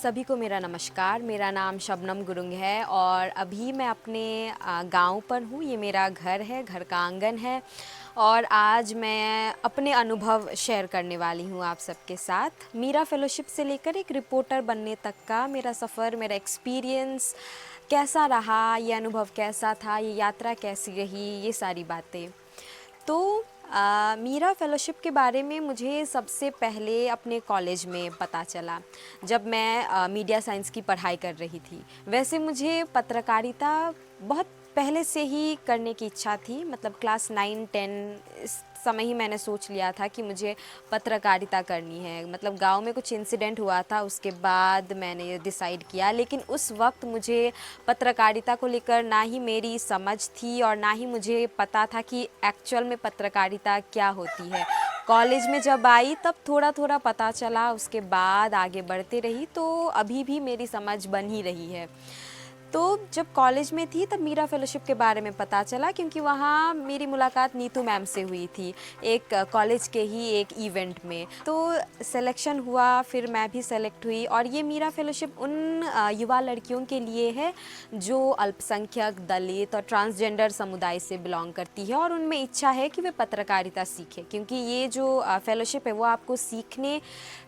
सभी को मेरा नमस्कार। मेरा नाम शबनम गुरुंग है और अभी मैं अपने गांव पर हूँ। ये मेरा घर है, घर का आंगन है और आज मैं अपने अनुभव शेयर करने वाली हूँ आप सबके साथ। मीरा फेलोशिप से लेकर एक रिपोर्टर बनने तक का मेरा सफ़र, मेरा एक्सपीरियंस कैसा रहा, ये अनुभव कैसा था, ये यात्रा कैसी रही, ये सारी बातें। तो मीरा फ़ेलोशिप के बारे में मुझे सबसे पहले अपने कॉलेज में पता चला जब मैं मीडिया साइंस की पढ़ाई कर रही थी। वैसे मुझे पत्रकारिता बहुत पहले से ही करने की इच्छा थी, मतलब क्लास 9-10 इस समय ही मैंने सोच लिया था कि मुझे पत्रकारिता करनी है। मतलब गांव में कुछ इंसिडेंट हुआ था, उसके बाद मैंने ये डिसाइड किया। लेकिन उस वक्त मुझे पत्रकारिता को लेकर ना ही मेरी समझ थी और ना ही मुझे पता था कि एक्चुअल में पत्रकारिता क्या होती है। कॉलेज में जब आई तब थोड़ा थोड़ा पता चला, उसके बाद आगे बढ़ते रही तो अभी भी मेरी समझ बन ही रही है। तो जब कॉलेज में थी तब मीरा फेलोशिप के बारे में पता चला, क्योंकि वहाँ मेरी मुलाकात नीतू मैम से हुई थी एक कॉलेज के ही एक इवेंट में। तो सिलेक्शन हुआ, फिर मैं भी सेलेक्ट हुई और ये मीरा फेलोशिप उन युवा लड़कियों के लिए है जो अल्पसंख्यक, दलित और ट्रांसजेंडर समुदाय से बिलोंग करती है और उनमें इच्छा है कि वे पत्रकारिता सीखें, क्योंकि ये जो फेलोशिप है वो आपको सीखने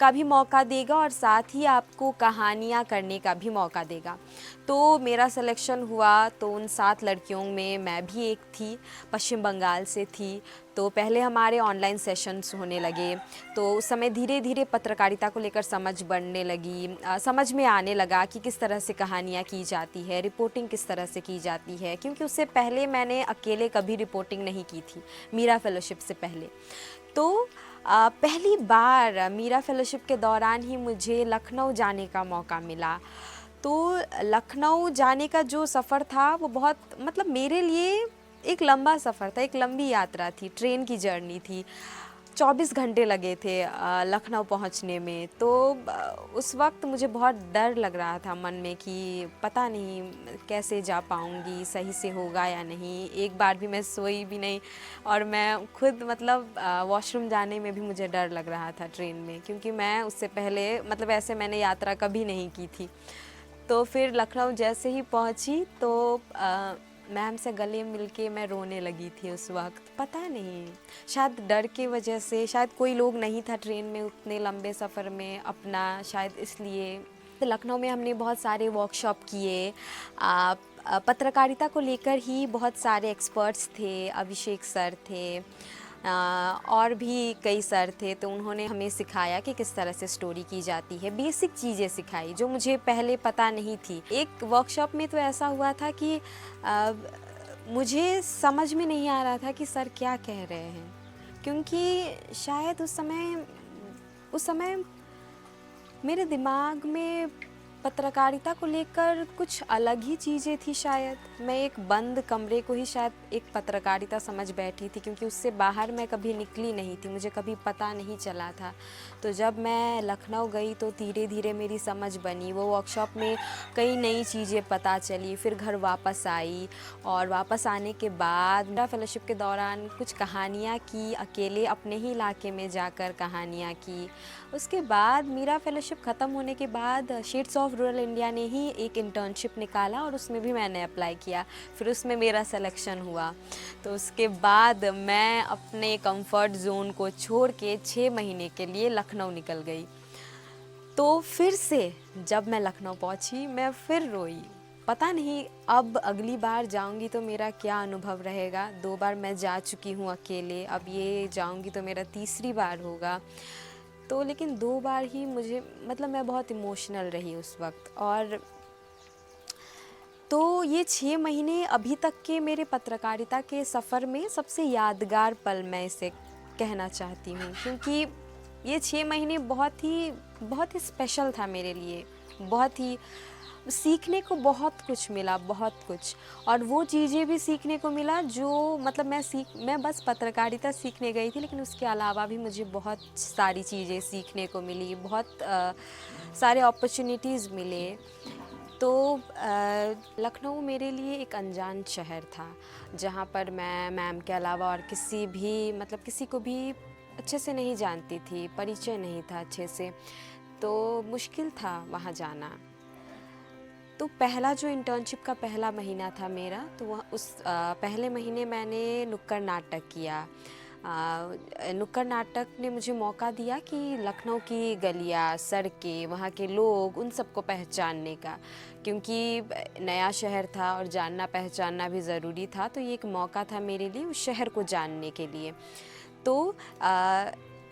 का भी मौका देगा और साथ ही आपको कहानियाँ करने का भी मौका देगा। तो मेरा सिलेक्शन हुआ तो उन 7 लड़कियों में मैं भी एक थी, पश्चिम बंगाल से थी। तो पहले हमारे ऑनलाइन सेशंस होने लगे, तो उस समय धीरे धीरे पत्रकारिता को लेकर समझ बढ़ने लगी। समझ में आने लगा कि किस तरह से कहानियाँ की जाती है, रिपोर्टिंग किस तरह से की जाती है, क्योंकि उससे पहले मैंने अकेले कभी रिपोर्टिंग नहीं की थी मीरा फेलोशिप से पहले। तो पहली बार मीरा फेलोशिप के दौरान ही मुझे लखनऊ जाने का मौका मिला। तो लखनऊ जाने का जो सफ़र था वो बहुत, मतलब मेरे लिए एक लंबा सफ़र था, एक लंबी यात्रा थी, ट्रेन की जर्नी थी। 24 घंटे लगे थे लखनऊ पहुंचने में। तो उस वक्त मुझे बहुत डर लग रहा था मन में कि पता नहीं कैसे जा पाऊंगी, सही से होगा या नहीं। एक बार भी मैं सोई भी नहीं और मैं खुद मतलब वॉशरूम जाने में भी मुझे डर लग रहा था ट्रेन में, क्योंकि मैं उससे पहले मतलब ऐसे मैंने यात्रा कभी नहीं की थी। तो फिर लखनऊ जैसे ही पहुंची तो मैम से गले मिल के मैं रोने लगी थी उस वक्त। पता नहीं, शायद डर की वजह से, शायद कोई लोग नहीं था ट्रेन में उतने लंबे सफ़र में अपना, शायद इसलिए। तो लखनऊ में हमने बहुत सारे वर्कशॉप किए। पत्रकारिता को लेकर ही बहुत सारे एक्सपर्ट्स थे, अभिषेक सर थे, और भी कई सर थे। तो उन्होंने हमें सिखाया कि किस तरह से स्टोरी की जाती है, बेसिक चीज़ें सिखाई जो मुझे पहले पता नहीं थी। एक वर्कशॉप में तो ऐसा हुआ था कि मुझे समझ में नहीं आ रहा था कि सर क्या कह रहे हैं, क्योंकि शायद उस समय मेरे दिमाग में पत्रकारिता को लेकर कुछ अलग ही चीज़ें थी। शायद मैं एक बंद कमरे को ही शायद एक पत्रकारिता समझ बैठी थी, क्योंकि उससे बाहर मैं कभी निकली नहीं थी, मुझे कभी पता नहीं चला था। तो जब मैं लखनऊ गई तो धीरे धीरे मेरी समझ बनी, वो वर्कशॉप में कई नई चीज़ें पता चली। फिर घर वापस आई और वापस आने के बाद मेरा फेलोशिप के दौरान कुछ कहानियाँ की, अकेले अपने ही इलाके में जाकर कहानियाँ की। उसके बाद मेरा फेलोशिप ख़त्म होने के बाद शेड्स ऑफ रूरल इंडिया ने ही एक इंटर्नशिप निकाला और उसमें भी मैंने अप्लाई किया। फिर उसमें मेरा सिलेक्शन हुआ। तो उसके बाद मैं अपने कंफर्ट जोन को छोड़ के 6 महीने के लिए लखनऊ निकल गई। तो फिर से जब मैं लखनऊ पहुंची मैं फिर रोई। पता नहीं अब अगली बार जाऊंगी तो मेरा क्या अनुभव रहेगा। 2 बार मैं जा चुकी हूँ अकेले, अब ये जाऊंगी तो मेरा तीसरी बार होगा। तो लेकिन 2 बार ही मुझे, मतलब मैं बहुत इमोशनल रही उस वक्त। और तो ये 6 महीने अभी तक के मेरे पत्रकारिता के सफ़र में सबसे यादगार पल मैं इसे कहना चाहती हूँ, क्योंकि ये 6 महीने बहुत ही स्पेशल था मेरे लिए। बहुत ही सीखने को बहुत कुछ मिला, बहुत कुछ। और वो चीज़ें भी सीखने को मिला जो, मतलब मैं बस पत्रकारिता सीखने गई थी, लेकिन उसके अलावा भी मुझे बहुत सारी चीज़ें सीखने को मिली, बहुत सारे अपॉर्चुनिटीज़ मिले। तो लखनऊ मेरे लिए एक अनजान शहर था, जहाँ पर मैं मैम के अलावा और किसी को भी अच्छे से नहीं जानती थी, परिचय नहीं था अच्छे से। तो मुश्किल था वहाँ जाना। तो पहला जो इंटर्नशिप का पहला महीना था मेरा, तो वह पहले महीने मैंने नुक्कड़ नाटक किया। नुक्कड़ नाटक ने मुझे मौका दिया कि लखनऊ की गलियाँ, सड़कें, वहाँ के लोग, उन सबको पहचानने का, क्योंकि नया शहर था और जानना पहचानना भी ज़रूरी था। तो ये एक मौका था मेरे लिए उस शहर को जानने के लिए। तो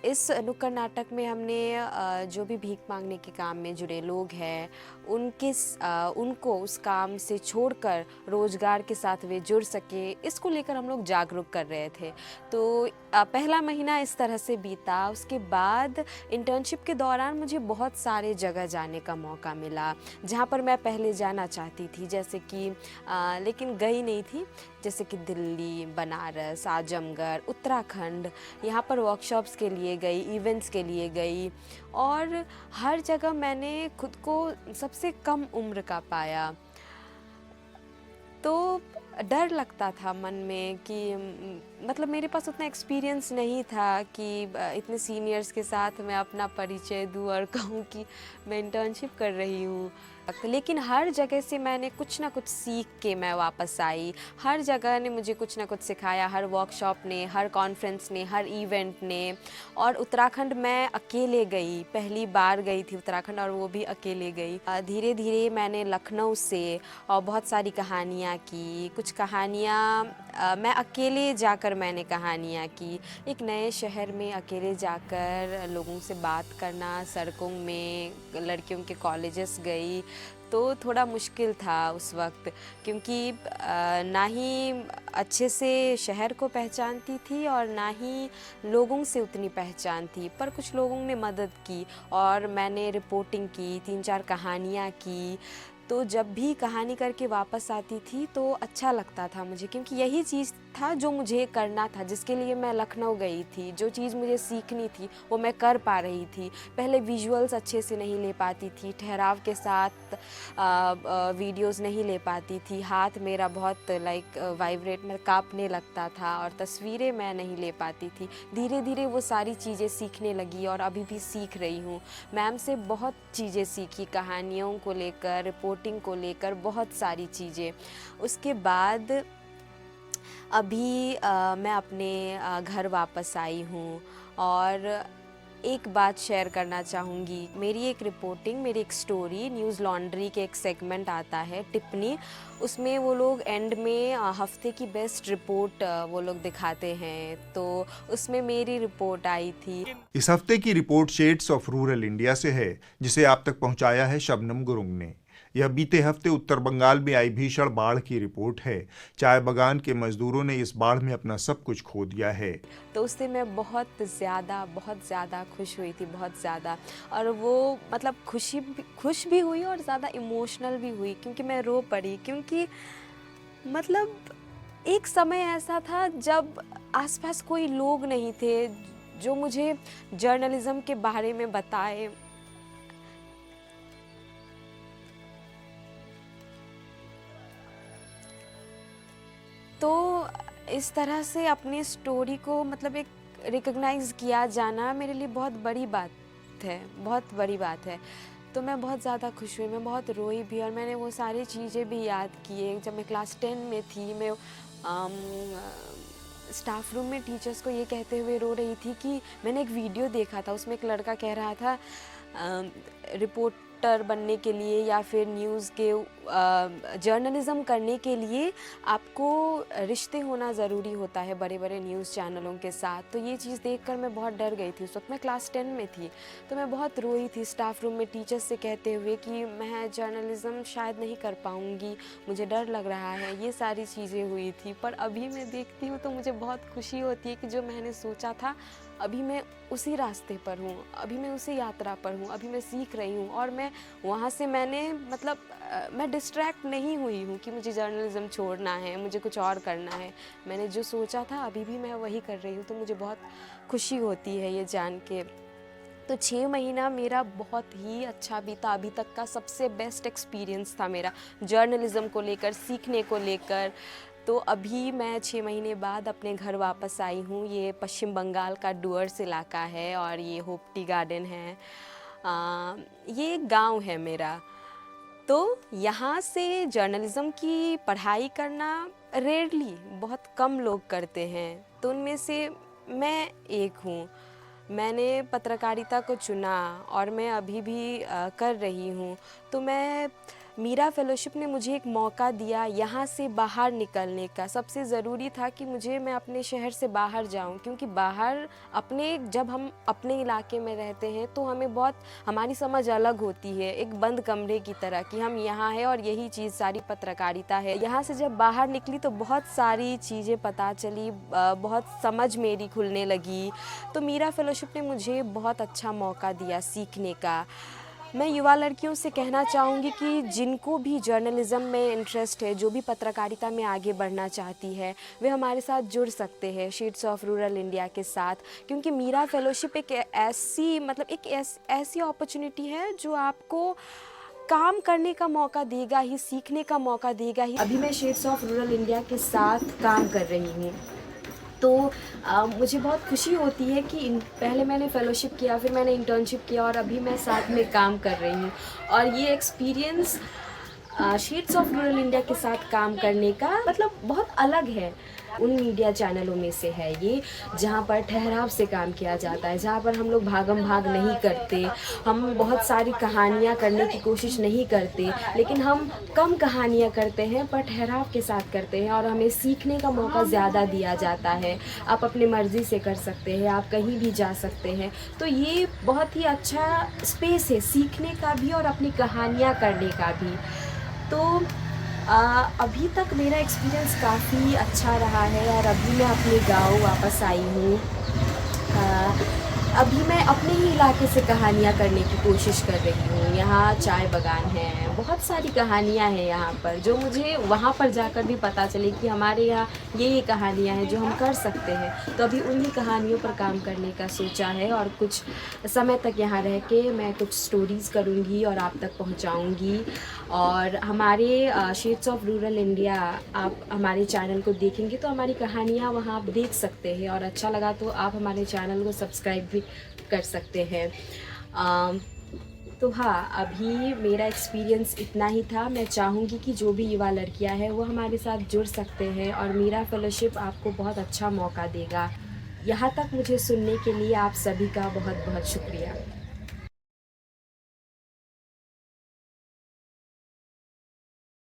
इस नुक्कड़ नाटक में हमने जो भी भीख मांगने के काम में जुड़े लोग हैं उनको उस काम से छोड़कर रोज़गार के साथ वे जुड़ सके, इसको लेकर हम लोग जागरूक कर रहे थे। तो पहला महीना इस तरह से बीता। उसके बाद इंटर्नशिप के दौरान मुझे बहुत सारे जगह जाने का मौका मिला जहाँ पर मैं पहले जाना चाहती थी, जैसे कि लेकिन गई नहीं थी, जैसे कि दिल्ली, बनारस, आजमगढ़, उत्तराखंड। यहाँ पर वर्कशॉप्स के लिए गई, इवेंट्स के लिए गई, और हर जगह मैंने खुद को सबसे कम उम्र का पाया। तो डर लगता था मन में कि मतलब मेरे पास उतना एक्सपीरियंस नहीं था कि इतने सीनियर्स के साथ मैं अपना परिचय दूँ और कहूँ कि मैं इंटर्नशिप कर रही हूँ। लेकिन हर जगह से मैंने कुछ ना कुछ सीख के मैं वापस आई। हर जगह ने मुझे कुछ ना कुछ सिखाया, हर वर्कशॉप ने, हर कॉन्फ्रेंस ने, हर इवेंट ने। और उत्तराखंड मैं अकेले गई, पहली बार गई थी उत्तराखंड, और वो भी अकेले गई। धीरे धीरे मैंने लखनऊ से और बहुत सारी कहानियाँ की। कुछ कहानियाँ मैं अकेले जाकर मैंने कहानियाँ की। एक नए शहर में अकेले जाकर लोगों से बात करना, सड़कों में लड़कियों के कॉलेजेस गई, तो थोड़ा मुश्किल था उस वक्त, क्योंकि ना ही अच्छे से शहर को पहचानती थी और ना ही लोगों से उतनी पहचान थी। पर कुछ लोगों ने मदद की और मैंने रिपोर्टिंग की, 3-4 कहानियाँ की। तो जब भी कहानी करके वापस आती थी तो अच्छा लगता था मुझे, क्योंकि यही चीज़ था जो मुझे करना था, जिसके लिए मैं लखनऊ गई थी। जो चीज़ मुझे सीखनी थी वो मैं कर पा रही थी। पहले विजुअल्स अच्छे से नहीं ले पाती थी, ठहराव के साथ वीडियोस नहीं ले पाती थी, हाथ मेरा बहुत वाइब्रेट में काँपने लगता था और तस्वीरें मैं नहीं ले पाती थी। धीरे धीरे वो सारी चीज़ें सीखने लगी और अभी भी सीख रही हूँ। मैम से बहुत चीज़ें सीखी, कहानियों को लेकर, रिपोर्टिंग को लेकर, बहुत सारी चीज़ें। उसके बाद अभी मैं अपने घर वापस आई हूँ, और एक बात शेयर करना चाहूँगी। मेरी एक रिपोर्टिंग, मेरी एक स्टोरी न्यूज़ लॉन्ड्री के एक सेगमेंट आता है टिप्पणी, उसमें वो लोग एंड में हफ्ते की बेस्ट रिपोर्ट वो लोग दिखाते हैं, तो उसमें मेरी रिपोर्ट आई थी। इस हफ्ते की report shades of rural India से है, जिसे आप तक पहुंचाया है शबनम गुरुंग ने। यह बीते हफ्ते उत्तर बंगाल में आई भीषण बाढ़ की रिपोर्ट है। चाय बागान के मजदूरों ने इस बाढ़ में अपना सब कुछ खो दिया है। तो उससे मैं बहुत ज़्यादा खुश हुई थी, बहुत ज़्यादा। और वो मतलब खुश भी हुई और ज़्यादा इमोशनल भी हुई, क्योंकि मैं रो पड़ी। क्योंकि मतलब एक समय ऐसा था जब आसपास कोई लोग नहीं थे जो मुझे जर्नलिज्म के बारे में बताए। तो इस तरह से अपनी स्टोरी को मतलब एक रिकॉग्नाइज़ किया जाना मेरे लिए बहुत बड़ी बात है, बहुत बड़ी बात है। तो मैं बहुत ज़्यादा खुश हुई, मैं बहुत रोई भी, और मैंने वो सारी चीज़ें भी याद की। जब मैं क्लास 10 में थी, मैं स्टाफ रूम में टीचर्स को ये कहते हुए रो रही थी कि मैंने एक वीडियो देखा था, उसमें एक लड़का कह रहा था रिपोर्टर बनने के लिए या फिर न्यूज़ के जर्नलिज़्म करने के लिए आपको रिश्ते होना ज़रूरी होता है बड़े बड़े न्यूज़ चैनलों के साथ। तो ये चीज़ देखकर मैं बहुत डर गई थी। उस वक्त मैं क्लास 10 में थी, तो मैं बहुत रोई थी स्टाफ रूम में टीचर्स से कहते हुए कि मैं जर्नलिज़्म शायद नहीं कर पाऊँगी, मुझे डर लग रहा है। ये सारी चीज़ें हुई थी। पर अभी मैं देखती हूँ तो मुझे बहुत खुशी होती है कि जो मैंने सोचा था अभी मैं उसी रास्ते पर हूँ, अभी मैं उसी यात्रा पर हूँ, अभी मैं सीख रही हूँ। और मैं वहाँ से मैंने मतलब मैं डिस्ट्रैक्ट नहीं हुई हूँ कि मुझे जर्नलिज़्म छोड़ना है, मुझे कुछ और करना है। मैंने जो सोचा था अभी भी मैं वही कर रही हूँ, तो मुझे बहुत खुशी होती है ये जान के। तो 6 महीना मेरा बहुत ही अच्छा बीता, अभी तक का सबसे बेस्ट एक्सपीरियंस था मेरा जर्नलिज़्म को लेकर, सीखने को लेकर। तो अभी मैं 6 महीने बाद अपने घर वापस आई हूँ। ये पश्चिम बंगाल का डुअर्स इलाका है और ये होप टी गार्डन है। ये एक गांव है मेरा, तो यहाँ से जर्नलिज़्म की पढ़ाई करना रेयरली, बहुत कम लोग करते हैं, तो उनमें से मैं एक हूँ। मैंने पत्रकारिता को चुना और मैं अभी भी कर रही हूँ। तो मीरा फेलोशिप ने मुझे एक मौका दिया यहाँ से बाहर निकलने का। सबसे ज़रूरी था कि मैं अपने शहर से बाहर जाऊँ, क्योंकि बाहर जब हम अपने इलाके में रहते हैं तो हमारी समझ अलग होती है, एक बंद कमरे की तरह कि हम यहाँ हैं और यही चीज़ सारी पत्रकारिता है। यहाँ से जब बाहर निकली तो बहुत सारी चीज़ें पता चली, बहुत समझ मेरी खुलने लगी। तो मीरा फेलोशिप ने मुझे बहुत अच्छा मौका दिया सीखने का। मैं युवा लड़कियों से कहना चाहूँगी कि जिनको भी जर्नलिज़्म में इंटरेस्ट है, जो भी पत्रकारिता में आगे बढ़ना चाहती है, वे हमारे साथ जुड़ सकते हैं शेड्स ऑफ रूरल इंडिया के साथ, क्योंकि मीरा फेलोशिप एक ऐसी अपॉर्चुनिटी है जो आपको काम करने का मौका देगा ही, सीखने का मौका देगा ही। अभी मैं शेड्स ऑफ रूरल इंडिया के साथ काम कर रही हूँ, तो मुझे बहुत खुशी होती है कि पहले मैंने फ़ेलोशिप किया, फिर मैंने इंटर्नशिप किया और अभी मैं साथ में काम कर रही हूँ। और ये experience shades of rural India के साथ काम करने का बहुत अलग है। उन मीडिया चैनलों में से है ये जहाँ पर ठहराव से काम किया जाता है, जहाँ पर हम लोग भागम भाग नहीं करते, हम बहुत सारी कहानियाँ करने की कोशिश नहीं करते, लेकिन हम कम कहानियाँ करते हैं पर ठहराव के साथ करते हैं और हमें सीखने का मौका ज़्यादा दिया जाता है। आप अपनी मर्ज़ी से कर सकते हैं, आप कहीं भी जा सकते हैं, तो ये बहुत ही अच्छा स्पेस है सीखने का भी और अपनी कहानियाँ करने का भी। तो अभी तक मेरा एक्सपीरियंस काफ़ी अच्छा रहा है और अभी मैं अपने गाँव वापस आई हूँ। अभी मैं अपने ही इलाके से कहानियाँ करने की कोशिश कर रही हूँ। यहाँ चाय बागान है, बहुत सारी कहानियाँ हैं यहाँ पर, जो मुझे वहाँ पर जाकर भी पता चले कि हमारे यहाँ ये कहानियाँ हैं जो हम कर सकते हैं। तो अभी उन्हीं कहानियों पर काम करने का सोचा है और कुछ समय तक यहाँ रह के मैं कुछ स्टोरीज़ करूँगी और आप तक पहुँचाऊँगी। और हमारे शेड्स ऑफ रूरल इंडिया, आप हमारे चैनल को देखेंगे तो हमारी कहानियाँ वहाँ आप देख सकते हैं, और अच्छा लगा तो आप हमारे चैनल को सब्सक्राइब भी कर सकते हैं। तो हाँ, अभी मेरा एक्सपीरियंस इतना ही था। मैं चाहूँगी कि जो भी युवा लड़कियां हैं वो हमारे साथ जुड़ सकते हैं और मीरा फेलोशिप आपको बहुत अच्छा मौका देगा। यहाँ तक मुझे सुनने के लिए आप सभी का बहुत बहुत शुक्रिया।